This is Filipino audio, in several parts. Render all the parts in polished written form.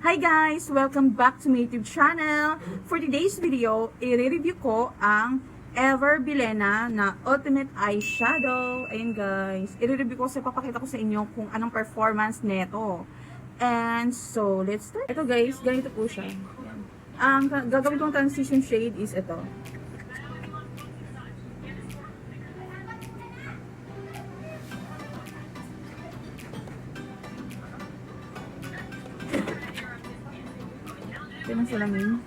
Hi guys! Welcome back to my YouTube channel. For today's video, i-review ko ang Ever Bilena na Ultimate Eyeshadow. Ayun guys, i-review ko kasi papakita ko sa inyo kung anong performance neto. And so, let's start. Ito guys, ganito po siya. Ang gagawin kong transition shade is ito. Ito ng salamin.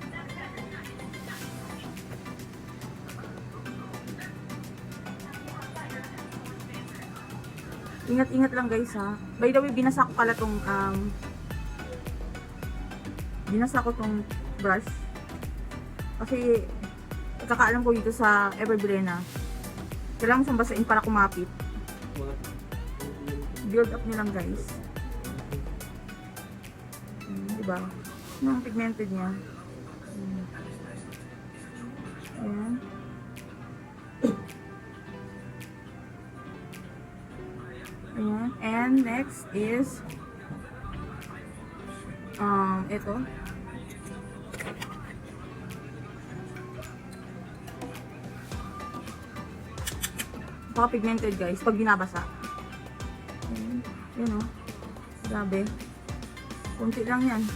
Ingat-ingat lang guys ha. By the way, binasa ko pala tong brush. Kasi kakaalam ko dito sa Ever Bilena. Kailangan siyang basain para kumapit. Build up nyo lang guys. Diba? Yung pigmented niya. Ayan. Ayan. And next is ito. Pigmented guys pag binabasa. Ayan. Ayan o. Grabe. Kunti lang yan.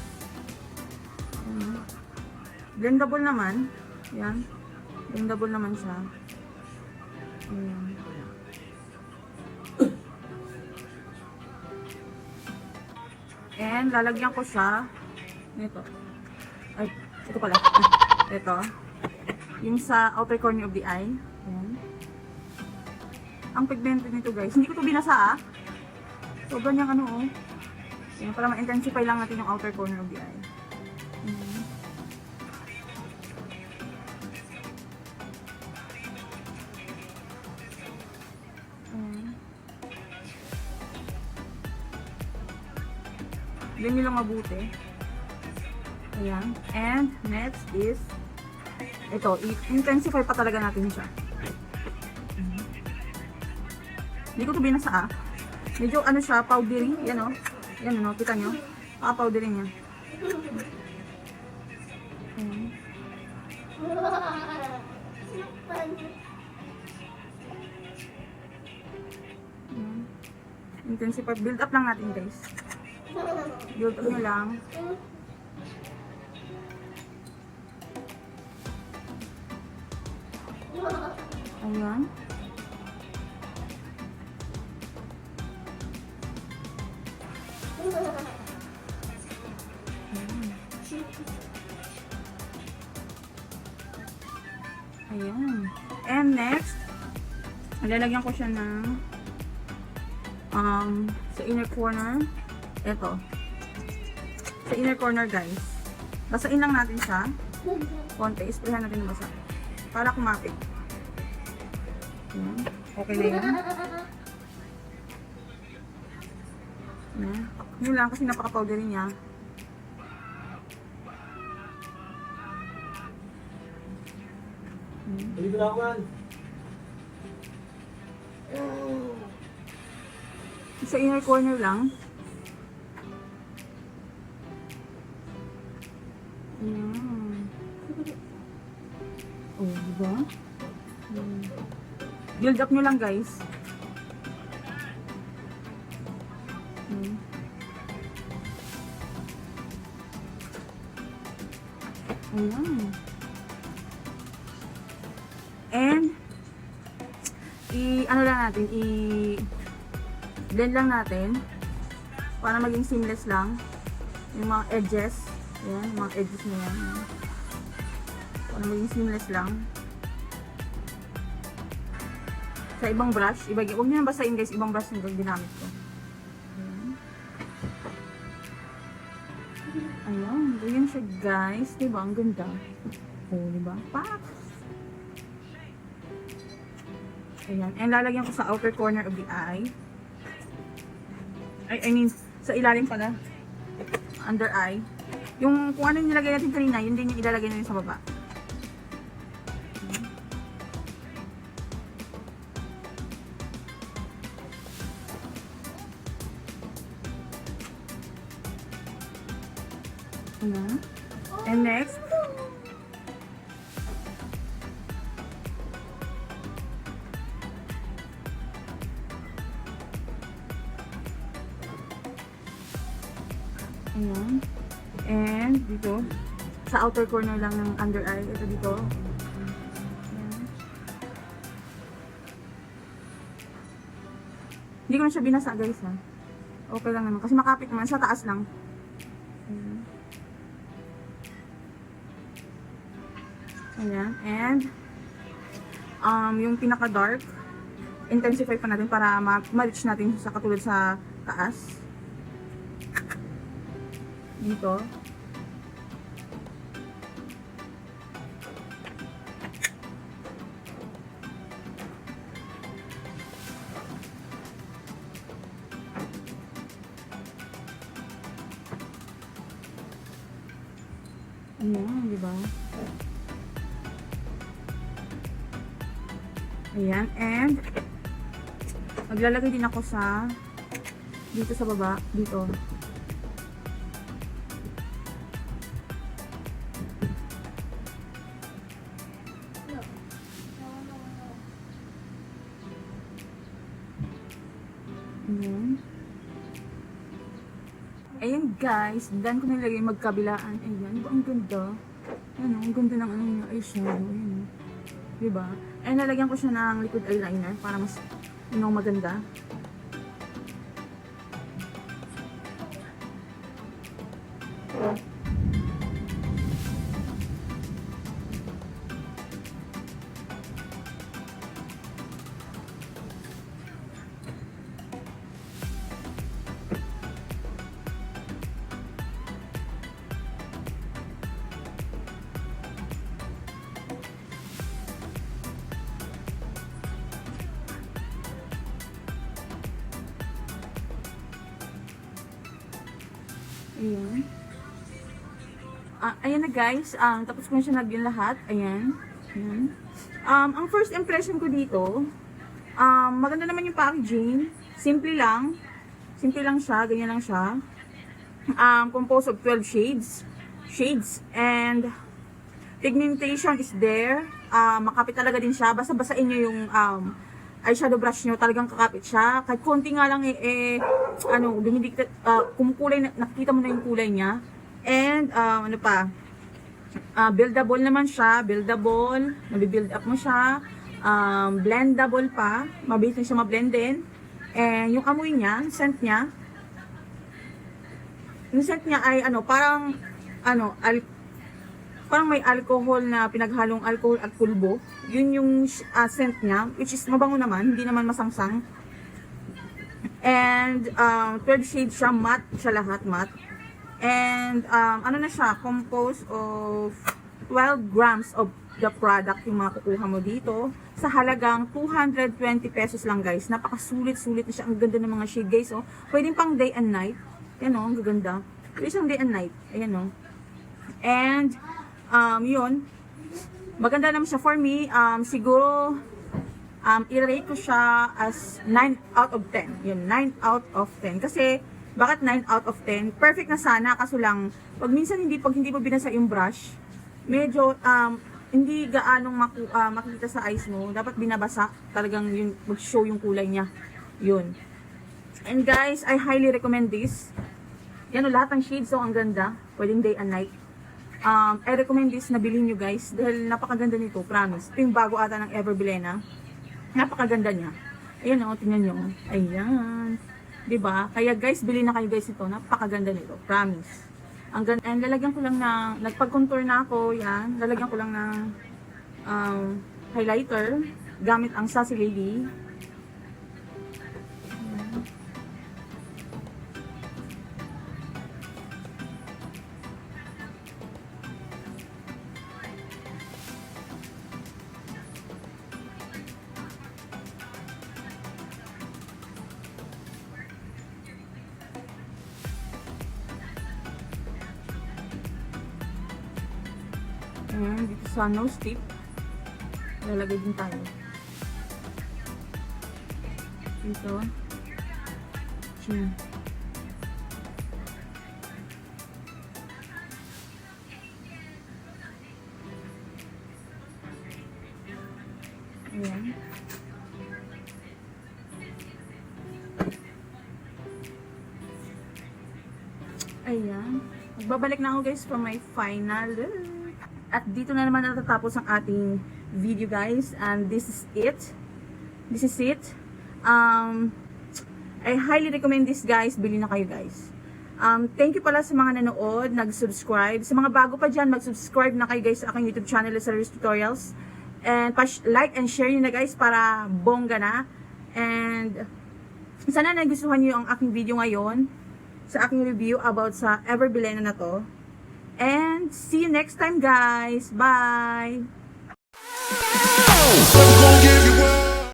Blendable naman. Yan. Blendable naman siya. Ayan. And lalagyan ko siya nito. Ay, ito pala. Ito. Yung sa outer corner of the eye. Ayan. Ang pigmented nito guys. Hindi ko ito binasa ah. So, ganyan ano oh. Ayan, para ma-intensify lang natin yung outer corner of the eye. Ayan. Blend nyo lang mabuti. Ayan. And next is ito. I-intensify pa talaga natin siya. Hindi ko ito binasa ah. Medyo ano siya, powdery. Yan o. Yan o. Kita nyo. Powdery niya. Ayan. Ayan. Intensify. Build up lang natin guys. Build up nyo lang. Ayan. Ayan. And next, lalagyan ko siya ng sa inner corner. Ito. Sa inner corner guys. Basain lang natin siya. Konti. Isprayan natin ng basa. Para kumapit. Ayan. Okay na yun. Ayan. Yun lang kasi napaka-powdery niya. Dito na ako man. Sa inner corner lang. Ayan. Oh, diba? Build up nyo lang guys. Ayan. And ano lang natin, blend lang natin para maging seamless lang yung mga edges. Ayan, yung mga edges na yan. Para maging seamless lang. Sa ibang brush, huwag nyo nang basahin guys, ibang brush yung ginamit ko. Ayan, ganyan siya guys. Diba? Ang ganda. Oh, diba? Pak! Ayan. And lalagyan ko sa outer corner of the eye. I mean, sa ilalim pala. Under eye. Yung kung ano yung nilagay natin kanina, yun din yung ilalagay natin sa baba. Ayan. And next, ayan. And dito, sa outer corner lang ng under eye, ito dito. Ayan. Hindi ko na siya binasa guys ha. Okay lang naman, kasi makapit naman, sa taas lang. Ayan. Ayan. And yung pinaka dark, intensify pa natin para ma-reach natin sa katulad sa taas. Dito. Ayan, di ba? Ayan, and maglalagay din ako sa dito sa baba, dito. Ayan. Ayan guys, dan ko nilagay magkabilaan. Ayan, diba ang ganda? Ayan o, ang ganda ng ano niya, eyeshadow. Ayan o. Diba? And nalagyan ko siya ng liquid eyeliner para mas maganda. Ayan. Ayan na guys. Tapos ko na siya nagyan lahat. Ayan. Ayan. Ang first impression ko dito, maganda naman yung packaging. Simple lang. Simple lang siya. Ganyan lang siya. Composed of 12 shades. And pigmentation is there. Makapit talaga din siya. Basta basain nyo yung eyeshadow brush nyo, talagang kakapit siya. Kahit konti nga lang dumidikit, kumukulay, nakikita mo na yung kulay niya. And, buildable naman siya, buildable, nabibuild up mo siya, blendable pa, mabilis na siya mablend din. And, yung amoy niya, yung scent niya ay, parang may alcohol na pinaghalong alcohol at pulbo. Yun yung scent niya, which is mabango naman, hindi naman masangsang. And 12 shades siya, matte siya lahat, matte. And na siya, composed of 12 grams of the product yung mga kukuha mo dito. Sa halagang 220 pesos lang guys. Napakasulit-sulit na siya. Ang ganda ng mga shade guys. Oh. Pwedeng pang day and night. Yan o, ang gaganda. Pwede siyang day and night. Ayan o. And yun, maganda naman siya for me. Siguro i-rate ko siya as 9 out of 10. Yun, 9 out of 10. Kasi bakit 9 out of 10? Perfect na sana, kaso lang pag hindi mo binasa yung brush, medyo hindi gaanong makikita sa eyes mo. Dapat binabasa, talagang yun mag-show yung kulay niya. Yun. And guys, I highly recommend this. Yan o, lahat ng shades so ang ganda. Pwedeng day and night. I recommend this na bilhin nyo guys dahil napakaganda nito, promise. Ito yung bago ata ng Ever Bilena. Napakaganda niya. Ayan o, tingnan nyo. Ayan. Diba? Kaya guys, bilhin na kayo guys ito. Napakaganda nito, promise. Ang ganda. And lalagyan ko lang na, nagpag-contour na ako, yan. Lalagyan ko lang ng highlighter gamit ang Sassy Lady. Ayan, dito sa nose tip, lalagay din tayo. Dito. Chin. Ayan. Ayan. Magbabalik na ako guys for my final look. At dito na naman natatapos ang ating video guys. And this is it. This is it. I highly recommend this guys. Bili na kayo guys. Thank you pala sa mga nanood, nag-subscribe. Sa mga bago pa dyan, mag-subscribe na kayo guys sa aking YouTube channel, LeizelRuiz Tutorials. And like and share nyo na guys para bongga na. And sana nagustuhan nyo ang aking video ngayon sa aking review about sa Ever Bilena na to. And see you next time guys. Bye!